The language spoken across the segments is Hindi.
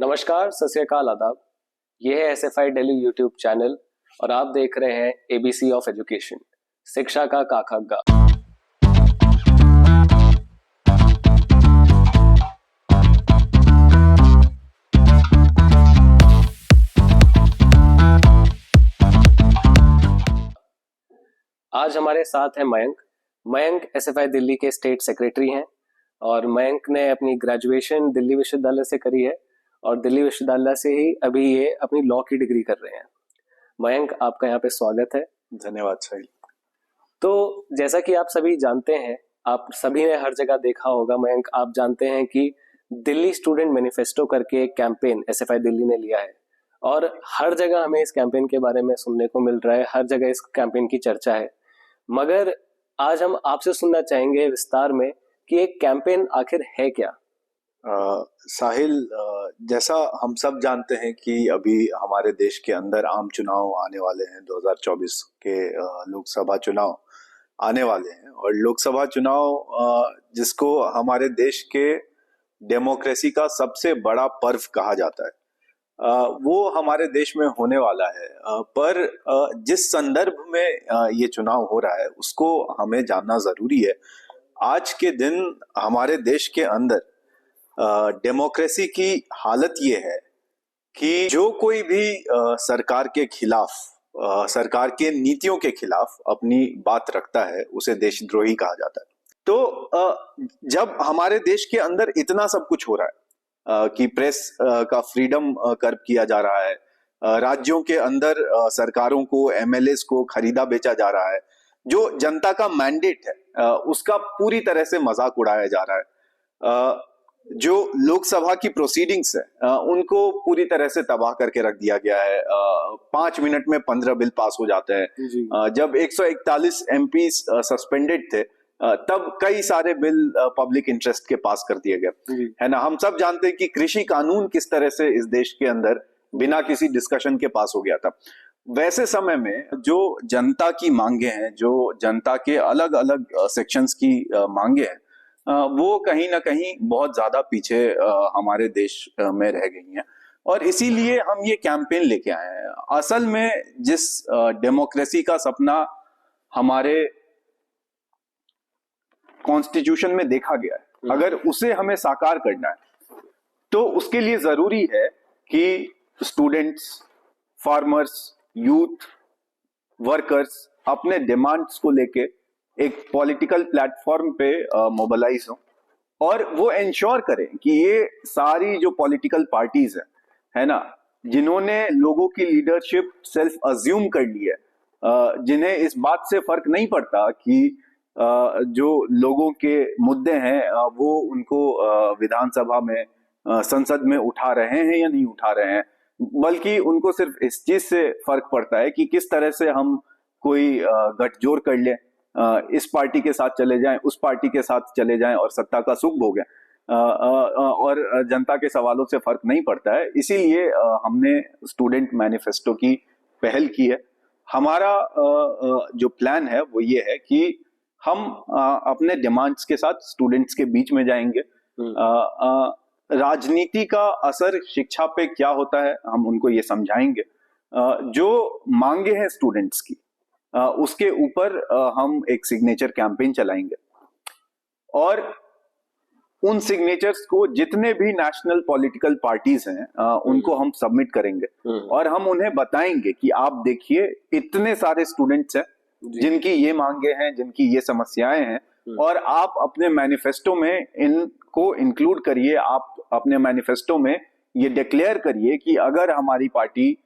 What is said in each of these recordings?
नमस्कार, सत श्री अकाल, आदाब। ये है एसएफआई दिल्ली यूट्यूब चैनल और आप देख रहे हैं एबीसी ऑफ एजुकेशन, शिक्षा का काखगा। आज हमारे साथ है मयंक। मयंक एसएफआई दिल्ली के स्टेट सेक्रेटरी हैं और मयंक ने अपनी ग्रेजुएशन दिल्ली विश्वविद्यालय से करी है और दिल्ली विश्वविद्यालय से ही अभी ये अपनी लॉ की डिग्री कर रहे हैं। मयंक, आपका यहाँ पे स्वागत है। धन्यवाद साहिल। तो जैसा कि आप सभी जानते हैं, आप सभी ने हर जगह देखा होगा मयंक, आप जानते हैं कि दिल्ली स्टूडेंट मैनिफेस्टो करके एक कैंपेन एसएफआई दिल्ली ने लिया है और हर जगह हमें इस कैंपेन के बारे में सुनने को मिल रहा है, हर जगह इस कैंपेन की चर्चा है। मगर आज हम आपसे सुनना चाहेंगे विस्तार में कि एक कैंपेन आखिर है क्या। साहिल, जैसा हम सब जानते हैं कि अभी हमारे देश के अंदर आम चुनाव आने वाले हैं। 2024 के लोकसभा चुनाव आने वाले हैं और लोकसभा चुनाव जिसको हमारे देश के डेमोक्रेसी का सबसे बड़ा पर्व कहा जाता है, वो हमारे देश में होने वाला है। पर जिस संदर्भ में ये चुनाव हो रहा है उसको हमें जानना जरूरी है। आज के दिन हमारे देश के अंदर डेमोक्रेसी की हालत ये है कि जो कोई भी सरकार के खिलाफ, सरकार के नीतियों के खिलाफ अपनी बात रखता है उसे देशद्रोही कहा जाता है। तो जब हमारे देश के अंदर इतना सब कुछ हो रहा है कि प्रेस का फ्रीडम कर्ब किया जा रहा है, राज्यों के अंदर सरकारों को, एमएलएस को खरीदा बेचा जा रहा है, जो जनता का मैंडेट है उसका पूरी तरह से मजाक उड़ाया जा रहा है, जो लोकसभा की प्रोसीडिंग्स है उनको पूरी तरह से तबाह करके रख दिया गया है। 5 मिनट में 15 बिल पास हो जाते हैं। जब 141 एमपी सस्पेंडेड थे तब कई सारे बिल पब्लिक इंटरेस्ट के पास कर दिए गए, है ना। हम सब जानते हैं कि कृषि कानून किस तरह से इस देश के अंदर बिना किसी डिस्कशन के पास हो गया था। वैसे समय में जो जनता की मांगे हैं, जो जनता के अलग अलग सेक्शंस की मांगे हैं, वो कहीं ना कहीं बहुत ज्यादा पीछे हमारे देश में रह गई हैं और इसीलिए हम ये कैंपेन लेके आए हैं। असल में जिस डेमोक्रेसी का सपना हमारे कॉन्स्टिट्यूशन में देखा गया है, अगर उसे हमें साकार करना है तो उसके लिए जरूरी है कि स्टूडेंट्स, फार्मर्स, यूथ, वर्कर्स अपने डिमांड्स को लेके एक पॉलिटिकल प्लेटफॉर्म पे मोबिलाइज हो और वो इंश्योर करें कि ये सारी जो पॉलिटिकल पार्टीज है ना, जिन्होंने लोगों की लीडरशिप सेल्फ अज्यूम कर ली है, जिन्हें इस बात से फर्क नहीं पड़ता कि जो लोगों के मुद्दे हैं वो उनको विधानसभा में, संसद में उठा रहे हैं या नहीं उठा रहे हैं, बल्कि उनको सिर्फ इस चीज से फर्क पड़ता है कि किस तरह से हम कोई गठजोड़ कर लें, इस पार्टी के साथ चले जाएं, उस पार्टी के साथ चले जाएं और सत्ता का सुख भोगें, और जनता के सवालों से फर्क नहीं पड़ता है। इसीलिए हमने स्टूडेंट मैनिफेस्टो की पहल की है। हमारा जो प्लान है वो ये है कि हम अपने डिमांड्स के साथ स्टूडेंट्स के बीच में जाएंगे। राजनीति का असर शिक्षा पे क्या होता है हम उनको ये समझाएंगे। जो मांगे हैं स्टूडेंट्स की उसके ऊपर हम एक सिग्नेचर कैंपेन चलाएंगे और उन सिग्नेचर्स को जितने भी नेशनल पॉलिटिकल पार्टीज हैं उनको हम सबमिट करेंगे और हम उन्हें बताएंगे कि आप देखिए इतने सारे स्टूडेंट्स हैं जिनकी ये मांगे हैं, जिनकी ये समस्याएं हैं, और आप अपने मैनिफेस्टो में इनको इंक्लूड करिए। आप अपने मैनिफेस्टो में ये डिक्लेयर करिए कि अगर हमारी पार्टी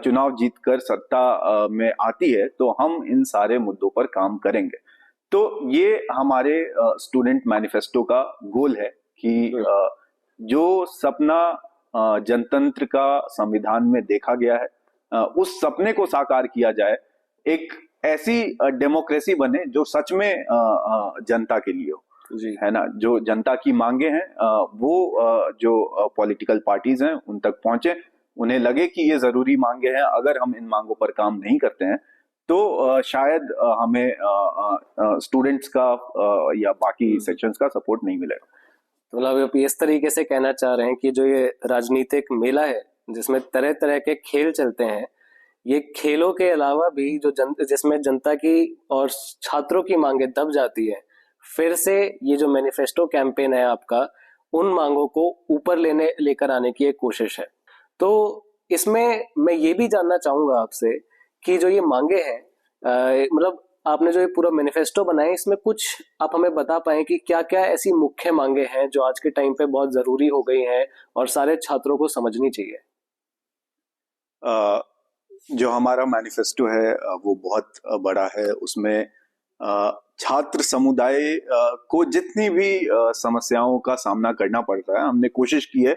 चुनाव जीतकर सत्ता में आती है तो हम इन सारे मुद्दों पर काम करेंगे। तो ये हमारे स्टूडेंट मैनिफेस्टो का गोल है कि जो सपना जनतंत्र का संविधान में देखा गया है उस सपने को साकार किया जाए। एक ऐसी डेमोक्रेसी बने जो सच में जनता के लिए हो, है ना। जो जनता की मांगे हैं वो जो पॉलिटिकल पार्टीज हैं उन तक पहुंचे, उन्हें लगे कि ये जरूरी मांगे हैं, अगर हम इन मांगों पर काम नहीं करते हैं तो शायद हमें स्टूडेंट्स का या बाकी सेक्शंस का सपोर्ट नहीं मिलेगा। मतलब आप इस तरीके से कहना चाह रहे हैं कि जो ये राजनीतिक मेला है जिसमें तरह तरह के खेल चलते हैं, ये खेलों के अलावा भी जिसमें जनता की और छात्रों की मांगे दब जाती है, फिर से ये जो मैनिफेस्टो कैंपेन है आपका, उन मांगों को ऊपर लेकर आने की एक कोशिश है। तो इसमें मैं ये भी जानना चाहूंगा आपसे कि जो ये मांगे हैं, मतलब आपने जो ये पूरा मैनिफेस्टो बनाया, इसमें कुछ आप हमें बता पाए कि क्या क्या ऐसी मुख्य मांगे हैं जो आज के टाइम पे बहुत जरूरी हो गई हैं और सारे छात्रों को समझनी चाहिए। जो हमारा मैनिफेस्टो है वो बहुत बड़ा है। उसमें छात्र समुदाय को जितनी भी समस्याओं का सामना करना पड़ता है, हमने कोशिश की है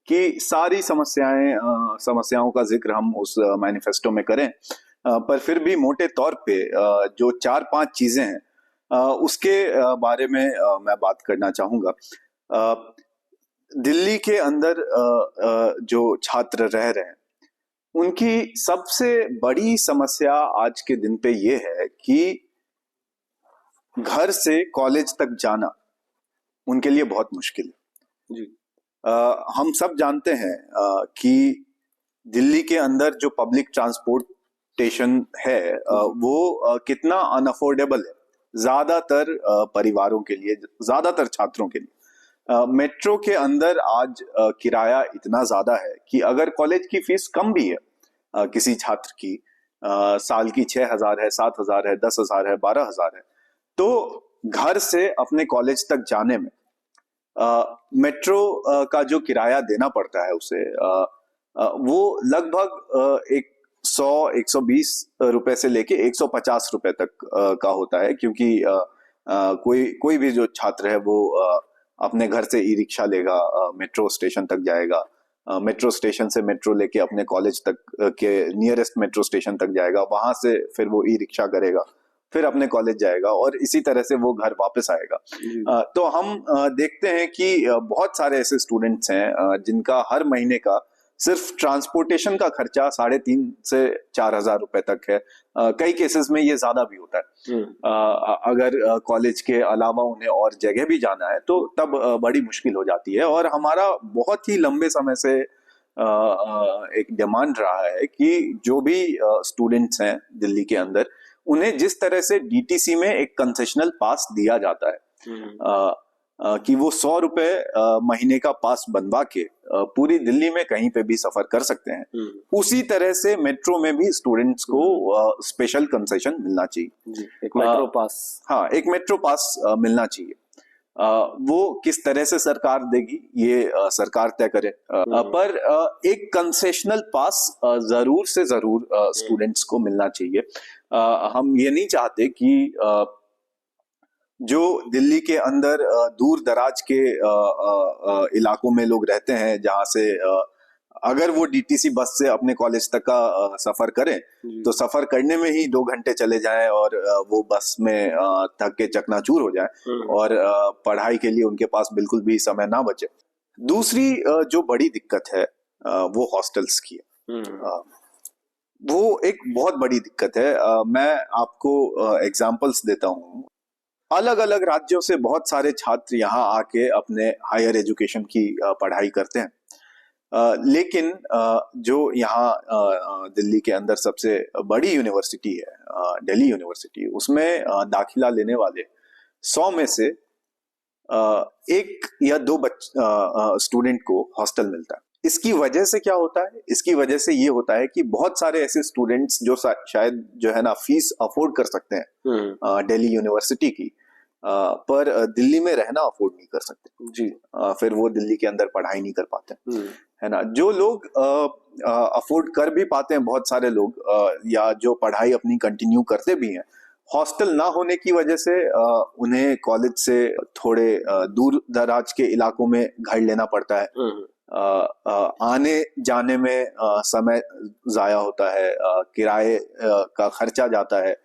कि सारी समस्याओं का जिक्र हम उस मैनिफेस्टो में करें। पर फिर भी मोटे तौर पे जो 4-5 चीजें हैं उसके बारे में मैं बात करना चाहूंगा। दिल्ली के अंदर जो छात्र रह रहे हैं, उनकी सबसे बड़ी समस्या आज के दिन पे ये है कि घर से कॉलेज तक जाना उनके लिए बहुत मुश्किल है जी। हम सब जानते हैं कि दिल्ली के अंदर जो पब्लिक ट्रांसपोर्टेशन है वो कितना अनअफोर्डेबल है ज्यादातर परिवारों के लिए, ज्यादातर छात्रों के लिए। मेट्रो के अंदर आज किराया इतना ज्यादा है कि अगर कॉलेज की फीस कम भी है किसी छात्र की, साल की 6,000 है, 7,000 है, 10,000 है, 12,000 है, तो घर से अपने कॉलेज तक जाने में मेट्रो का जो किराया देना पड़ता है उसे वो लगभग 100-120 रुपए से लेके 150 रुपए तक का होता है, क्योंकि कोई भी जो छात्र है वो अपने घर से ई रिक्शा लेगा, मेट्रो स्टेशन तक जाएगा, मेट्रो स्टेशन से मेट्रो लेके अपने कॉलेज तक के नियरेस्ट मेट्रो स्टेशन तक जाएगा, वहां से फिर वो ई रिक्शा करेगा, फिर अपने कॉलेज जाएगा और इसी तरह से वो घर वापस आएगा। तो हम देखते हैं कि बहुत सारे ऐसे स्टूडेंट्स हैं जिनका हर महीने का सिर्फ ट्रांसपोर्टेशन का खर्चा 3,500 से 4,000 रुपए तक है। कई केसेस में ये ज्यादा भी होता है। अगर कॉलेज के अलावा उन्हें और जगह भी जाना है तो तब बड़ी मुश्किल हो जाती है। और हमारा बहुत ही लंबे समय से एक डिमांड रहा है कि जो भी स्टूडेंट्स हैं दिल्ली के अंदर, उन्हें जिस तरह से डीटीसी में एक कंसेशनल पास दिया जाता है कि वो 100 रुपए महीने का पास बनवा के पूरी दिल्ली में कहीं पे भी सफर कर सकते हैं, उसी तरह से मेट्रो में भी स्टूडेंट्स को स्पेशल कंसेशन मिलना चाहिए। एक मेट्रो पास, हाँ, एक मेट्रो पास मिलना चाहिए। वो किस तरह से सरकार देगी ये सरकार तय करे, पर एक कंसेशनल पास जरूर से जरूर स्टूडेंट्स को मिलना चाहिए। हम ये नहीं चाहते कि जो दिल्ली के अंदर दूर दराज के इलाकों में लोग रहते हैं, जहां से अगर वो डीटीसी बस से अपने कॉलेज तक का सफर करें तो सफर करने में ही 2 घंटे चले जाएं और वो बस में थक के चकनाचूर हो जाएं और पढ़ाई के लिए उनके पास बिल्कुल भी समय ना बचे। दूसरी जो बड़ी दिक्कत है वो हॉस्टल्स की है। वो एक बहुत बड़ी दिक्कत है। मैं आपको एग्जांपल्स देता हूँ। अलग अलग राज्यों से बहुत सारे छात्र यहाँ आके अपने हायर एजुकेशन की पढ़ाई करते हैं, लेकिन जो यहाँ दिल्ली के अंदर सबसे बड़ी यूनिवर्सिटी है, दिल्ली यूनिवर्सिटी, उसमें दाखिला लेने वाले 100 में से 1 या 2 स्टूडेंट को हॉस्टल मिलता है। इसकी वजह से क्या होता है? इसकी वजह से ये होता है कि बहुत सारे ऐसे स्टूडेंट्स जो शायद जो है ना फीस अफोर्ड कर सकते हैं दिल्ली यूनिवर्सिटी की, पर दिल्ली में रहना अफोर्ड नहीं कर सकते जी। फिर वो दिल्ली के अंदर पढ़ाई नहीं कर पाते, है ना। जो लोग अफोर्ड कर भी पाते हैं, बहुत सारे लोग, या जो पढ़ाई अपनी कंटिन्यू करते भी हैं, हॉस्टल ना होने की वजह से उन्हें कॉलेज से थोड़े दूर दराज के इलाकों में घर लेना पड़ता है। आने जाने में समय जाया होता है, किराए का खर्चा जाता है,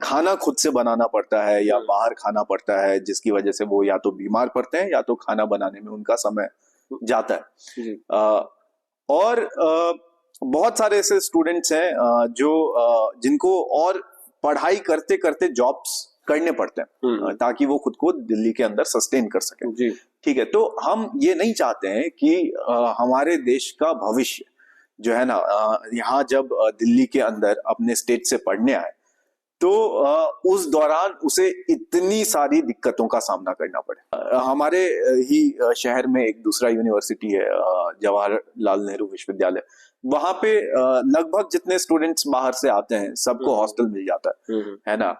खाना खुद से बनाना पड़ता है या बाहर खाना पड़ता है, जिसकी वजह से वो या तो बीमार पड़ते हैं या तो खाना बनाने में उनका समय जाता है। और बहुत सारे ऐसे स्टूडेंट्स हैं जो जिनको और पढ़ाई करते करते जॉब्स करने पड़ते हैं ताकि वो खुद को दिल्ली के अंदर सस्टेन कर सके। ठीक है, तो हम ये नहीं चाहते हैं कि हमारे देश का भविष्य जो है ना, यहाँ जब दिल्ली के अंदर अपने स्टेट से पढ़ने आए तो उस दौरान उसे इतनी सारी दिक्कतों का सामना करना पड़े। हमारे ही शहर में एक दूसरा यूनिवर्सिटी है, जवाहरलाल नेहरू विश्वविद्यालय। वहां पे लगभग जितने स्टूडेंट्स बाहर से आते हैं सबको हॉस्टल मिल जाता है ना।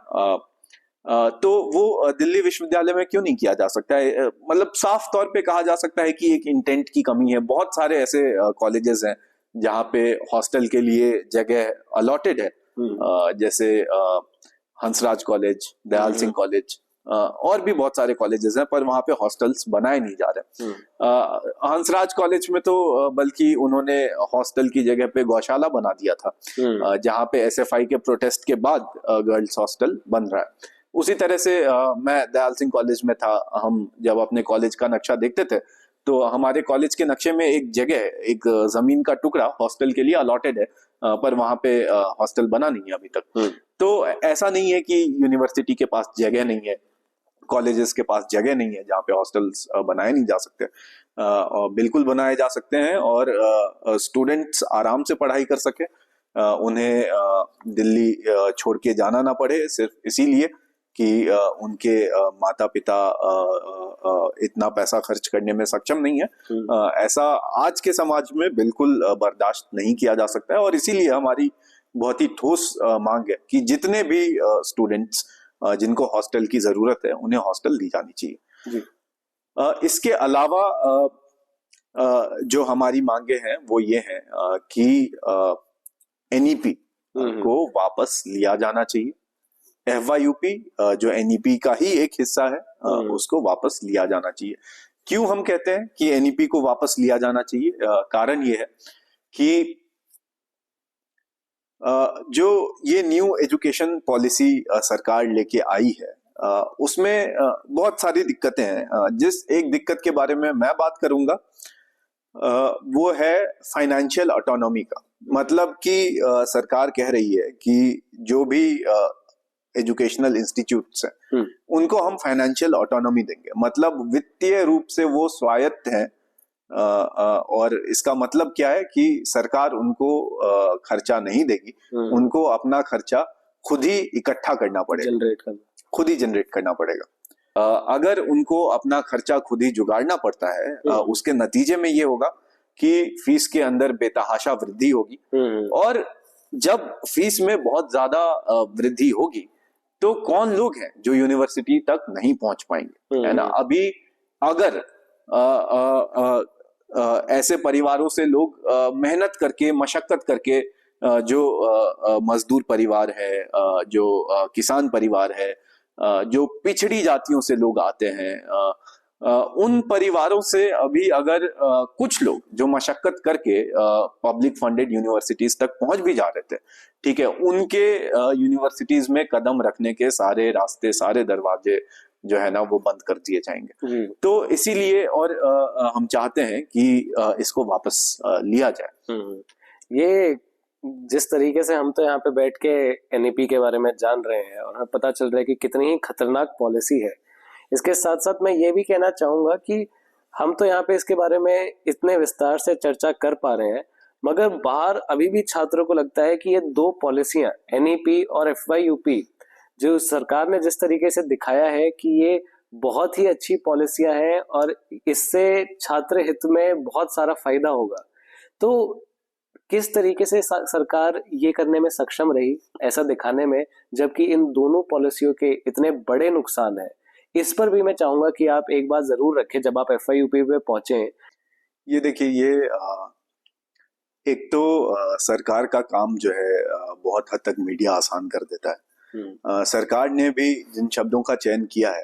तो वो दिल्ली विश्वविद्यालय में क्यों नहीं किया जा सकता है? मतलब साफ तौर पे कहा जा सकता है कि एक इंटेंट की कमी है। बहुत सारे ऐसे कॉलेजेस हैं जहाँ पे हॉस्टल के लिए जगह अलॉटेड है, जैसे हंसराज कॉलेज, दयाल सिंह कॉलेज, और भी बहुत सारे कॉलेजेस हैं, पर वहां पे हॉस्टल्स बनाए नहीं जा रहे। हंसराज कॉलेज में तो बल्कि उन्होंने हॉस्टल की जगह पे गौशाला बना दिया था, जहां पे एसएफआई के प्रोटेस्ट के बाद गर्ल्स हॉस्टल बन रहा है। उसी तरह से मैं दयाल सिंह कॉलेज में था, हम जब अपने कॉलेज का नक्शा देखते थे तो हमारे कॉलेज के नक्शे में एक जगह, एक जमीन का टुकड़ा हॉस्टल के लिए अलॉटेड है, पर वहां पे हॉस्टल बना नहीं है अभी तक। तो ऐसा नहीं है कि यूनिवर्सिटी के पास जगह नहीं है, कॉलेजेस के पास जगह नहीं है जहाँ पे हॉस्टल्स बनाए नहीं जा सकते। बिल्कुल बनाए जा सकते हैं और स्टूडेंट्स आराम से पढ़ाई कर सके, उन्हें दिल्ली छोड़ के जाना ना पड़े सिर्फ इसीलिए कि उनके माता पिता इतना पैसा खर्च करने में सक्षम नहीं है। ऐसा आज के समाज में बिल्कुल बर्दाश्त नहीं किया जा सकता है, और इसीलिए हमारी बहुत ही ठोस मांग है कि जितने भी स्टूडेंट्स जिनको हॉस्टल की जरूरत है उन्हें हॉस्टल दी जानी चाहिए जी। इसके अलावा जो हमारी मांगे हैं वो ये हैं कि एनईपी को वापस लिया जाना चाहिए। FYUP जो NEP का ही एक हिस्सा है, उसको वापस लिया जाना चाहिए। क्यों हम कहते हैं कि NEP को वापस लिया जाना चाहिए? कारण ये है कि जो ये न्यू एजुकेशन पॉलिसी सरकार लेके आई है, उसमें बहुत सारी दिक्कतें हैं। जिस एक दिक्कत के बारे में मैं बात करूंगा वो है फाइनेंशियल ऑटोनॉमी का। मतलब कि सरकार कह रही है कि जो भी एजुकेशनल इंस्टीट्यूट्स हैं उनको हम फाइनेंशियल ऑटोनॉमी देंगे, मतलब वित्तीय रूप से वो स्वायत्त हैं। और इसका मतलब क्या है कि सरकार उनको खर्चा नहीं देगी, उनको अपना खर्चा खुद ही इकट्ठा करना पड़ेगा, खुद ही जनरेट करना पड़ेगा। अगर उनको अपना खर्चा खुद ही जुगाड़ना पड़ता है, उसके नतीजे में ये होगा कि फीस के अंदर बेतहाशा वृद्धि होगी, और जब फीस में बहुत ज्यादा वृद्धि होगी तो कौन लोग हैं जो यूनिवर्सिटी तक नहीं पहुंच पाएंगे, है ना। अभी अगर ऐसे परिवारों से लोग मेहनत करके, मशक्कत करके, जो मजदूर परिवार है, जो किसान परिवार है, जो पिछड़ी जातियों से लोग आते हैं, उन परिवारों से अभी अगर कुछ लोग जो मशक्कत करके पब्लिक फंडेड यूनिवर्सिटीज तक पहुंच भी जा रहे थे, ठीक है, उनके यूनिवर्सिटीज में कदम रखने के सारे रास्ते, सारे दरवाजे जो है ना वो बंद कर दिए जाएंगे। तो इसीलिए और हम चाहते हैं कि इसको वापस लिया जाए। ये जिस तरीके से हम तो यहाँ पे बैठ के NEP के बारे में जान रहे हैं और हमें पता चल रहा है कि कितनी ही खतरनाक पॉलिसी है, इसके साथ साथ मैं ये भी कहना चाहूंगा कि हम तो यहाँ पे इसके बारे में इतने विस्तार से चर्चा कर पा रहे हैं, मगर बाहर अभी भी छात्रों को लगता है कि ये दो पॉलिसियां NEP और FYUP जो सरकार ने जिस तरीके से दिखाया है कि ये बहुत ही अच्छी पॉलिसियां हैं और इससे छात्र हित में बहुत सारा फायदा होगा, तो किस तरीके से सरकार ये करने में सक्षम रही ऐसा दिखाने में, जबकि इन दोनों पॉलिसियों के इतने बड़े नुकसान है। इस पर भी मैं चाहूंगा कि आप एक बात जरूर रखें जब आप FYUP पे पहुंचे। ये देखिए, ये एक तो सरकार का काम जो है बहुत हद तक मीडिया आसान कर देता है। सरकार ने भी जिन शब्दों का चयन किया है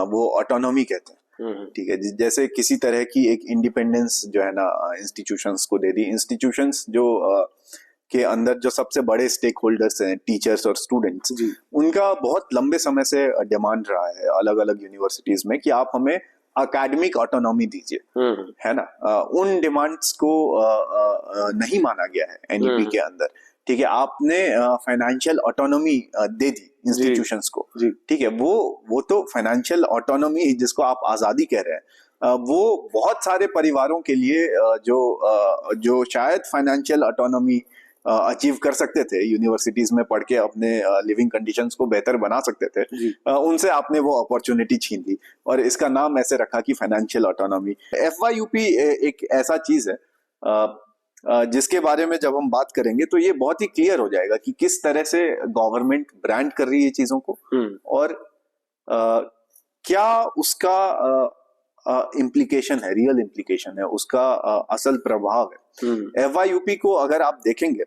वो ऑटोनॉमी कहते हैं, ठीक है, जैसे किसी तरह की एक इंडिपेंडेंस जो है ना इंस्टीट्यूशंस को दे दी। इंस्टीट्यूशंस जो के अंदर जो सबसे बड़े स्टेक होल्डर्स हैं, टीचर्स और स्टूडेंट्स, उनका बहुत लंबे समय से डिमांड रहा है अलग अलग यूनिवर्सिटीज में कि आप हमें अकेडमिक ऑटोनॉमी दीजिए, है ना। उन डिमांड्स को नहीं माना गया है NEP के अंदर, ठीक है। आपने फाइनेंशियल ऑटोनॉमी दे दी इंस्टीट्यूशंस को, ठीक है, वो तो फाइनेंशियल ऑटोनॉमी जिसको आप आजादी कह रहे हैं, वो बहुत सारे परिवारों के लिए जो शायद फाइनेंशियल ऑटोनॉमी अचीव कर सकते थे, यूनिवर्सिटीज में पढ़ के अपने लिविंग कंडीशंस को बेहतर बना सकते थे, उनसे आपने वो अपॉर्चुनिटी छीन ली और इसका नाम ऐसे रखा कि फाइनेंशियल ऑटोनॉमी। FYUP एक ऐसा चीज है जिसके बारे में जब हम बात करेंगे तो ये बहुत ही क्लियर हो जाएगा कि किस तरह से गवर्नमेंट ब्रांड कर रही है चीजों को और क्या उसका इम्प्लीकेशन है, रियल इम्प्लीकेशन है, उसका असल प्रभाव है। FYUP को अगर आप देखेंगे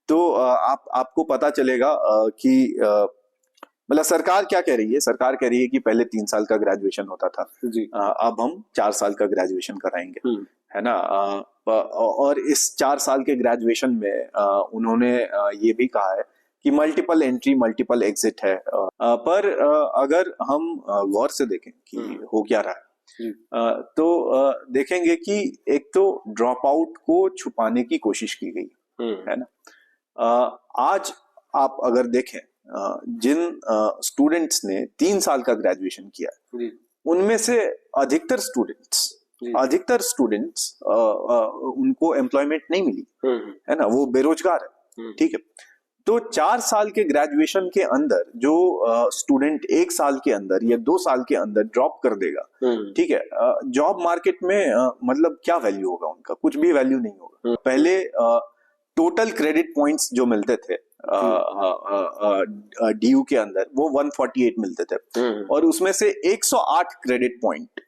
तो आपको पता चलेगा कि मतलब सरकार क्या कह रही है। सरकार कह रही है कि पहले 3 साल का ग्रेजुएशन होता था जी। अब हम 4 साल का ग्रेजुएशन कराएंगे, है ना। और इस 4 साल के ग्रेजुएशन में उन्होंने ये भी कहा है कि मल्टीपल एंट्री मल्टीपल एग्जिट है। पर अगर हम गौर से देखें कि हो क्या रहा है तो देखेंगे कि एक तो ड्रॉप आउट को छुपाने की कोशिश की गई है ना। आज आप अगर देखें जिन स्टूडेंट्स ने 3 साल का ग्रेजुएशन किया उनमें से अधिकतर स्टूडेंट्स उनको एम्प्लॉयमेंट नहीं मिली, है ना, वो बेरोजगार है। ठीक है, तो 4 साल के ग्रेजुएशन के अंदर जो स्टूडेंट 1 साल के अंदर या 2 साल के अंदर ड्रॉप कर देगा, ठीक है, जॉब मार्केट में मतलब क्या वैल्यू होगा उनका? कुछ भी वैल्यू नहीं होगा। पहले टोटल क्रेडिट पॉइंट्स जो मिलते थे DU के अंदर वो 148 मिलते थे और उसमें से 108 क्रेडिट पॉइंट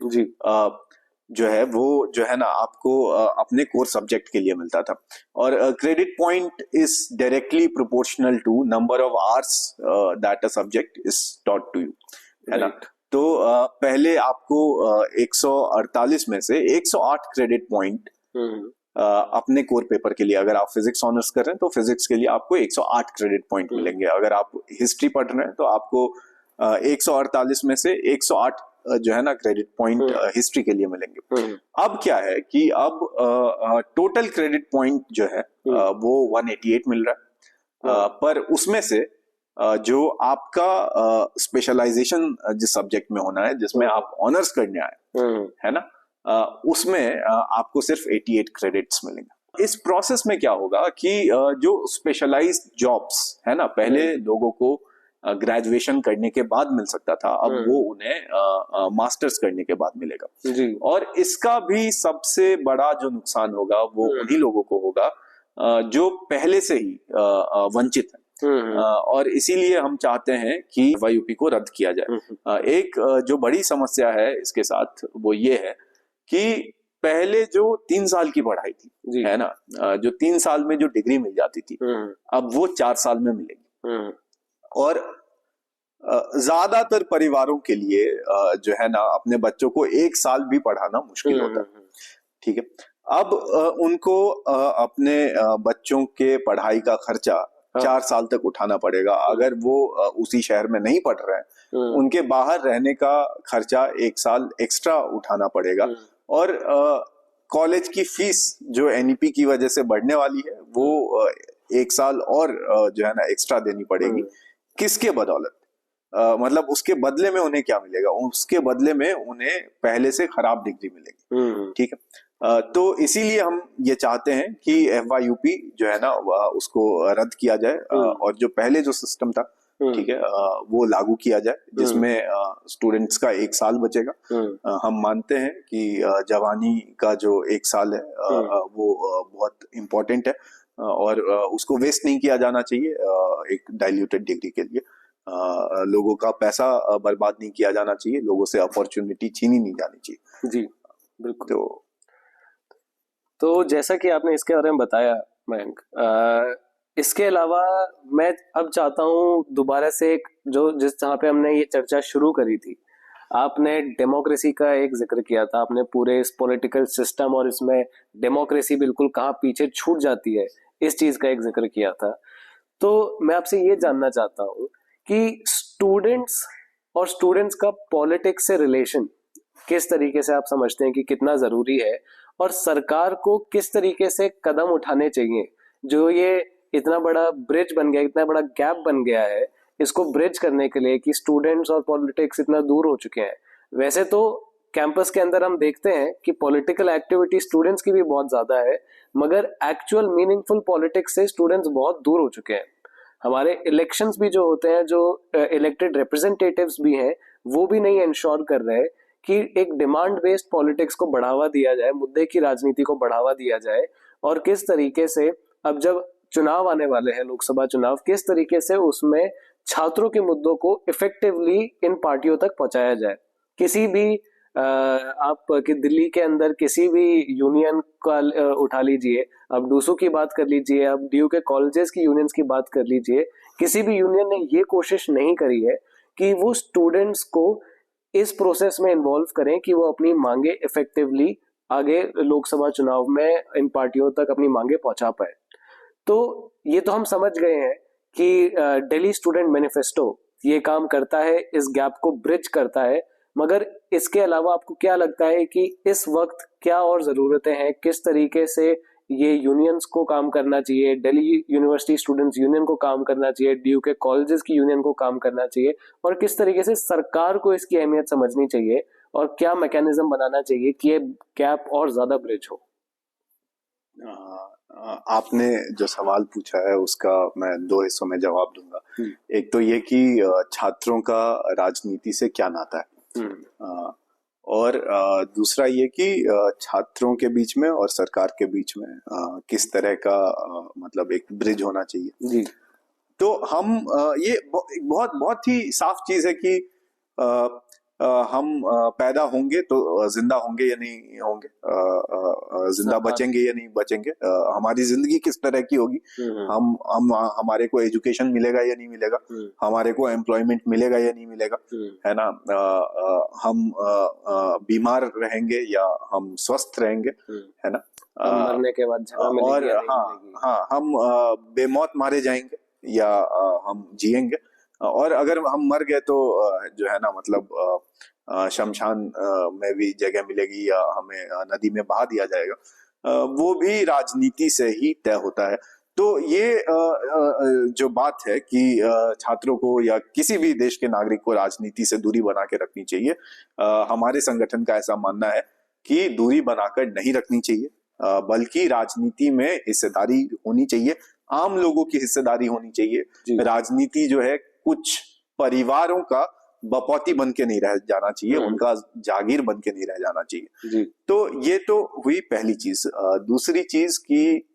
जो है वो जो है ना आपको अपने कोर सब्जेक्ट के लिए मिलता था। और credit point is directly proportional to number of hours that a subject is taught to you, है ना। तो पहले आपको 148 में से 108 क्रेडिट पॉइंट अपने कोर पेपर के लिए, अगर आप फिजिक्स ऑनर्स कर रहे हैं तो फिजिक्स के लिए आपको 108 क्रेडिट पॉइंट मिलेंगे। अगर आप हिस्ट्री पढ़ रहे हैं तो आपको 148 में से 108 जो है ना क्रेडिट पॉइंट हिस्ट्री के लिए मिलेंगे। अब क्या है कि अब टोटल क्रेडिट पॉइंट जो है वो 188 मिल रहा है, पर उसमें से जो आपका स्पेशलाइजेशन जिस सब्जेक्ट में होना है, जिसमें आप ऑनर्स करने आए, है ना, उसमें आपको सिर्फ 88 क्रेडिट्स मिलेंगे। इस प्रोसेस में क्या होगा कि जो स्पेशलाइज्ड जॉब्स है ना, पहले लोगों को ग्रेजुएशन करने के बाद मिल सकता था, अब वो उन्हें मास्टर्स करने के बाद मिलेगा जी। और इसका भी सबसे बड़ा जो नुकसान होगा वो उन्हीं लोगों को होगा जो पहले से ही वंचित है। और इसीलिए हम चाहते हैं कि FYUP को रद्द किया जाए। एक जो बड़ी समस्या है इसके साथ वो ये है कि पहले जो 3 साल की पढ़ाई थी, है ना, जो 3 साल में जो डिग्री मिल जाती थी, अब वो 4 साल में मिलेगी। और ज्यादातर परिवारों के लिए जो है ना अपने बच्चों को 1 साल भी पढ़ाना मुश्किल होता है। ठीक है, अब उनको अपने बच्चों के पढ़ाई का खर्चा 4 साल तक उठाना पड़ेगा। अगर वो उसी शहर में नहीं पढ़ रहे हैं, उनके बाहर रहने का खर्चा 1 साल एक्स्ट्रा उठाना पड़ेगा। और कॉलेज की फीस जो NEP की वजह से बढ़ने वाली है वो 1 साल और जो है ना एक्स्ट्रा देनी पड़ेगी। किसके बदौलत? मतलब उसके बदले में उन्हें क्या मिलेगा? उसके बदले में उन्हें पहले से खराब डिग्री मिलेगी। ठीक है, तो इसीलिए हम ये चाहते हैं कि FYUP जो है ना उसको रद्द किया जाए और जो पहले जो सिस्टम था, ठीक है, वो लागू किया जाए, जिसमें स्टूडेंट्स का 1 साल बचेगा। हम मानते हैं कि जवानी का जो 1 साल है वो बहुत इम्पोर्टेंट है और उसको वेस्ट नहीं किया जाना चाहिए एक डाइल्यूटेड डिग्री के लिए। लोगों का पैसा बर्बाद नहीं किया जाना चाहिए, लोगों से अपॉर्चुनिटी छीनी नहीं जानी चाहिए जी। बिल्कुल। तो जैसा कि आपने इसके बारे में बताया मयंक, इसके अलावा मैं अब चाहता हूँ दोबारा से एक जिस जहाँ पे हमने ये चर्चा शुरू करी थी, आपने डेमोक्रेसी का एक जिक्र किया था, आपने पूरे इस पॉलिटिकल सिस्टम और इसमें डेमोक्रेसी बिल्कुल कहाँ पीछे छूट जाती है इस चीज का एक जिक्र किया था। तो मैं आपसे ये जानना चाहता हूँ कि स्टूडेंट्स का पॉलिटिक्स से रिलेशन किस तरीके से आप समझते हैं कि कितना जरूरी है, और सरकार को किस तरीके से कदम उठाने चाहिए जो ये इतना बड़ा ब्रिज बन गया, इतना बड़ा गैप बन गया है, इसको ब्रिज करने के लिए कि स्टूडेंट्स और पॉलिटिक्स इतना दूर हो चुके हैं। वैसे तो कैंपस के अंदर हम देखते हैं कि पॉलिटिकल एक्टिविटी स्टूडेंट्स की भी बहुत ज्यादा है, मगर एक्चुअल मीनिंगफुल पॉलिटिक्स से स्टूडेंट्स बहुत दूर हो चुके हैं। हमारे इलेक्शंस भी जो होते हैं, जो इलेक्टेड रिप्रेजेंटेटिव्स भी हैं, वो भी नहीं इंश्योर कर रहे कि एक डिमांड बेस्ड पॉलिटिक्स को बढ़ावा दिया जाए, मुद्दे की राजनीति को बढ़ावा दिया जाए, और किस तरीके से अब जब चुनाव आने वाले हैं, लोकसभा चुनाव, किस तरीके से उसमें छात्रों के मुद्दों को इफेक्टिवली इन पार्टियों तक पहुंचाया जाए। किसी भी आप कि दिल्ली के अंदर किसी भी यूनियन का उठा लीजिए, अब डूसू की बात कर लीजिए, अब डीयू के कॉलेजेस की यूनियंस की बात कर लीजिए, किसी भी यूनियन ने ये कोशिश नहीं करी है कि वो स्टूडेंट्स को इस प्रोसेस में इन्वॉल्व करें कि वो अपनी मांगे इफेक्टिवली आगे लोकसभा चुनाव में इन पार्टियों तक अपनी मांगे पहुंचा पाए। तो ये तो हम समझ गए हैं कि दिल्ली स्टूडेंट मैनिफेस्टो ये काम करता है, इस गैप को ब्रिज करता है, मगर इसके अलावा आपको क्या लगता है कि इस वक्त क्या और जरूरतें हैं, किस तरीके से ये यूनियंस को काम करना चाहिए, दिल्ली यूनिवर्सिटी स्टूडेंट्स यूनियन को काम करना चाहिए, डीयू के कॉलेजेस की यूनियन को काम करना चाहिए, और किस तरीके से सरकार को इसकी अहमियत समझनी चाहिए और क्या मैकेनिज्म बनाना चाहिए कि ये गैप और ज्यादा ब्रिज हो? आपने जो सवाल पूछा है उसका मैं दो हिस्सों में जवाब दूंगा। एक तो ये कि छात्रों का राजनीति से क्या नाता है, और दूसरा ये कि छात्रों के बीच में और सरकार के बीच में किस तरह का मतलब एक ब्रिज होना चाहिए जी। तो हम ये बहुत बहुत ही साफ चीज है कि हम पैदा होंगे तो जिंदा होंगे या नहीं होंगे, जिंदा बचेंगे या नहीं बचेंगे, हमारी जिंदगी किस तरह की होगी, हम हमारे को एजुकेशन मिलेगा या नहीं मिलेगा, हमारे को एम्प्लॉयमेंट मिलेगा या नहीं मिलेगा, है ना, हम बीमार रहेंगे या हम स्वस्थ रहेंगे, है ना, मरने के बाद जगह मिलेगी या नहीं मिलेगी, हाँ हम बेमौत मारे जाएंगे या हम जिएंगे, और अगर हम मर गए तो जो है ना मतलब शमशान में भी जगह मिलेगी या हमें नदी में बहा दिया जाएगा, वो भी राजनीति से ही तय होता है। तो ये जो बात है कि छात्रों को या किसी भी देश के नागरिक को राजनीति से दूरी बना के रखनी चाहिए, हमारे संगठन का ऐसा मानना है कि दूरी बनाकर नहीं रखनी चाहिए, बल्कि राजनीति में हिस्सेदारी होनी चाहिए, आम लोगों की हिस्सेदारी होनी चाहिए। राजनीति जो है कुछ परिवारों का बपौती बन के नहीं रह जाना चाहिए, उनका जागीर बन के नहीं रह जाना चाहिए जी। तो ये तो हुई पहली चीज। दूसरी चीज कि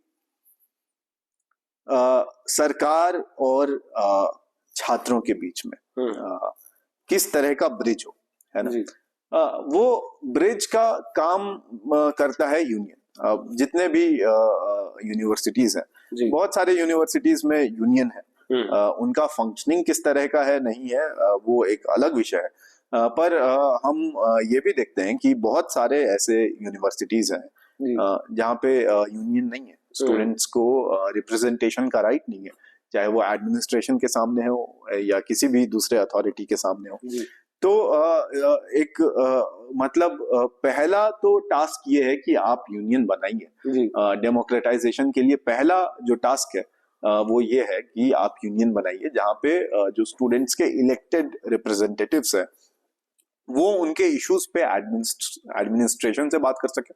सरकार और छात्रों के बीच में किस तरह का ब्रिज हो, है ना, वो ब्रिज का काम करता है यूनियन। जितने भी यूनिवर्सिटीज हैं, बहुत सारे यूनिवर्सिटीज में यूनियन है, उनका फंक्शनिंग किस तरह का है नहीं है वो एक अलग विषय है, पर हम ये भी देखते हैं कि बहुत सारे ऐसे यूनिवर्सिटीज हैं जहाँ पे यूनियन नहीं है, स्टूडेंट्स को रिप्रेजेंटेशन का राइट नहीं है, चाहे वो एडमिनिस्ट्रेशन के सामने हो या किसी भी दूसरे अथॉरिटी के सामने हो। तो एक मतलब पहला तो टास्क ये है कि आप यूनियन बनाइए। डेमोक्रेटाइजेशन के लिए पहला जो टास्क है वो ये है कि आप यूनियन बनाइए जहाँ पे जो स्टूडेंट्स के इलेक्टेड रिप्रेजेंटेटिव्स हैं वो उनके इश्यूज पे एडमिनिस्ट्रेशन से बात कर सके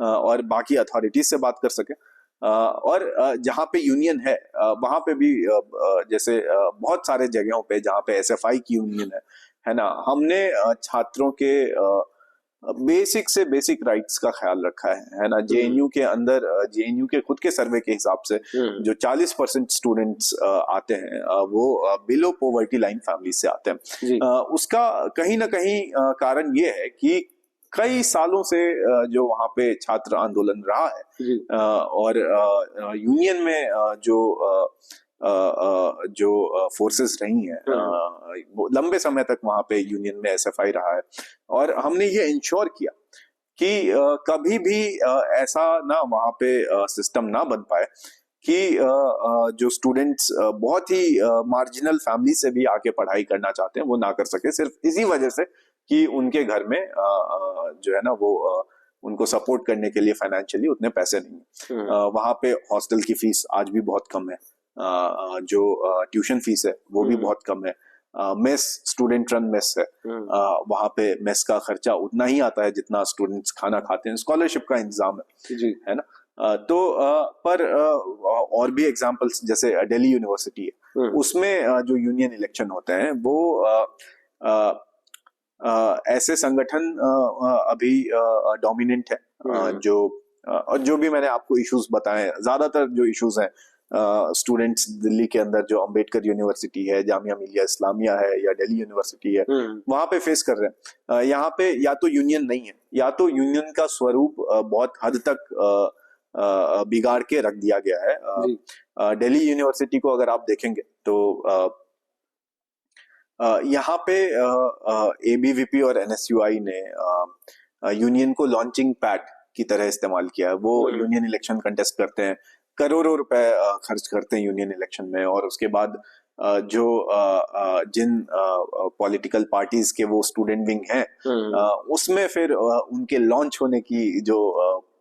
और बाकी अथॉरिटीज से बात कर सके, और जहाँ पे यूनियन है वहां पे भी जैसे बहुत सारे जगहों पे जहाँ पे एसएफआई की यूनियन है ना, हमने छात्रों के बेसिक से बेसिक राइट्स का ख्याल रखा है ना। जेएनयू के अंदर, जेएनयू के खुद के सर्वे के हिसाब से जो 40% स्टूडेंट्स आते हैं वो बिलो पॉवर्टी लाइन फैमिली से आते हैं। उसका कहीं ना कहीं कारण ये है कि कई सालों से जो वहाँ पे छात्र आंदोलन रहा है और यूनियन में जो फोर्सेस रही हैं लंबे समय तक वहां पे यूनियन में एसएफआई रहा है, और हमने ये इंश्योर किया कि कभी भी ऐसा ना वहां पे सिस्टम ना बन पाए कि जो स्टूडेंट्स बहुत ही मार्जिनल फैमिली से भी आके पढ़ाई करना चाहते हैं वो ना कर सके, सिर्फ इसी वजह से कि उनके घर में जो है ना वो उनको सपोर्ट करने के लिए फाइनेंशियली उतने पैसे नहीं है। वहां पे हॉस्टल की फीस आज भी बहुत कम है, जो ट्यूशन फीस है वो भी बहुत कम है, मेस, स्टूडेंट रन मेस है, वहां पे मेस का खर्चा उतना ही आता है जितना स्टूडेंट्स खाना खाते हैं, स्कॉलरशिप का इंतजाम है ना। पर और भी एग्जांपल्स, जैसे दिल्ली यूनिवर्सिटी है, उसमें जो यूनियन इलेक्शन होते हैं वो ऐसे संगठन अभी डोमिनेंट है, जो भी मैंने आपको इश्यूज बताए, ज्यादातर जो इश्यूज हैं स्टूडेंट्स दिल्ली के अंदर जो अंबेडकर यूनिवर्सिटी है, जामिया मिलिया इस्लामिया है या दिल्ली यूनिवर्सिटी है, वहां पे फेस कर रहे हैं। यहाँ पे या तो यूनियन नहीं है, या तो यूनियन का स्वरूप बहुत हद तक बिगाड़ के रख दिया गया है। दिल्ली यूनिवर्सिटी को अगर आप देखेंगे तो यहाँ पे एबीवीपी और एनएसयूआई ने यूनियन को लॉन्चिंग पैड की तरह इस्तेमाल किया है। वो यूनियन इलेक्शन कंटेस्ट करते हैं, करोड़ों रुपए खर्च करते हैं यूनियन इलेक्शन में, और उसके बाद जो जिन पॉलिटिकल पार्टीज के वो स्टूडेंट विंग हैं, उसमें फिर उनके लॉन्च होने की जो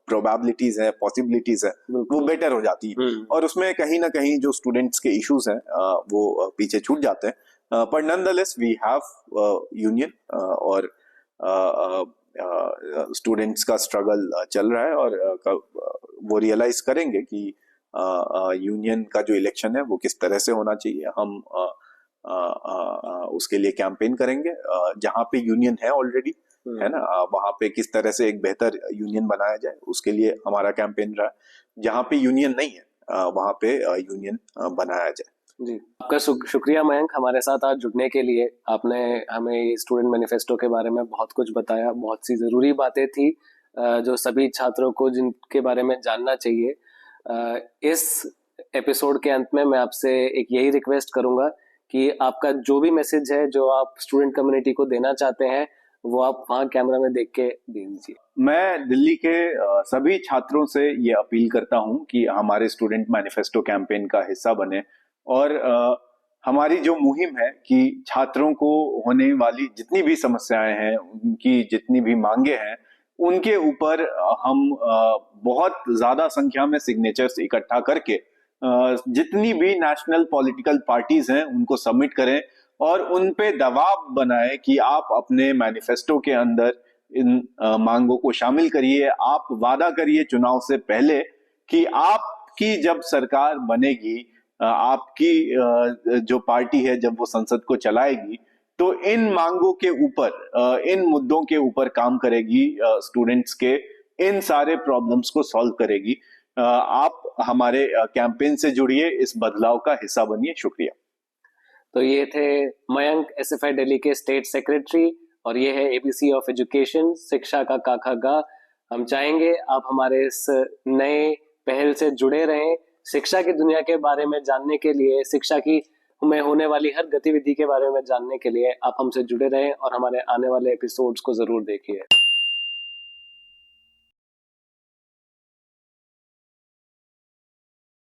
प्रोबेबिलिटीज है, पॉसिबिलिटीज है, वो बेटर हो जाती है, और उसमें कहीं ना कहीं जो स्टूडेंट्स के इश्यूज हैं वो पीछे छूट जाते हैं। पर नॉनदलेस वी हैव यूनियन, और स्टूडेंट्स का स्ट्रगल चल रहा है, और वो रियलाइज करेंगे कि यूनियन का जो इलेक्शन है वो किस तरह से होना चाहिए। हम उसके लिए कैंपेन करेंगे। जहाँ पे यूनियन है ऑलरेडी, है ना, वहां पे किस तरह से एक बेहतर यूनियन बनाया जाए, उसके लिए हमारा कैंपेन रहा है। जहाँ पे यूनियन नहीं है वहां पे यूनियन बनाया जाए। जी, आपका शुक्रिया मयंक, हमारे साथ आज जुड़ने के लिए। आपने हमें स्टूडेंट मैनिफेस्टो के बारे में बहुत कुछ बताया, बहुत सी ज़रूरी बातें थी जो सभी छात्रों को जिनके बारे में जानना चाहिए। इस एपिसोड के अंत में मैं आपसे एक यही रिक्वेस्ट करूंगा कि आपका जो भी मैसेज है जो आप स्टूडेंट कम्युनिटी को देना चाहते हैं, वो आप वहाँ कैमरा में देख के दे दीजिए। मैं दिल्ली के सभी छात्रों से ये अपील करता हूँ कि हमारे स्टूडेंट मैनिफेस्टो कैंपेन का हिस्सा बने, और हमारी जो मुहिम है कि छात्रों को होने वाली जितनी भी समस्याएं हैं, उनकी जितनी भी मांगे हैं, उनके ऊपर हम बहुत ज्यादा संख्या में सिग्नेचर्स इकट्ठा करके जितनी भी नेशनल पॉलिटिकल पार्टीज हैं उनको सबमिट करें, और उन पे दबाव बनाए कि आप अपने मैनिफेस्टो के अंदर इन मांगों को शामिल करिए। आप वादा करिए चुनाव से पहले कि आपकी जब सरकार बनेगी, आपकी जो पार्टी है जब वो संसद को चलाएगी, तो इन मांगों के ऊपर, इन मुद्दों के ऊपर काम करेगी, स्टूडेंट्स के इन सारे प्रॉब्लम्स को सॉल्व करेगी। आप हमारे कैंपेन से जुड़िए, इस बदलाव का हिस्सा बनिए। शुक्रिया। तो ये थे मयंक, एसएफआई दिल्ली के स्टेट सेक्रेटरी, और ये है एबीसी ऑफ एजुकेशन, शिक्षा का काका गा। हम चाहेंगे आप हमारे इस नए पहल से जुड़े रहें। शिक्षा की दुनिया के बारे में जानने के लिए, शिक्षा की में होने वाली हर गतिविधि के बारे में जानने के लिए आप हमसे जुड़े रहें, और हमारे आने वाले एपिसोड्स को जरूर देखिए।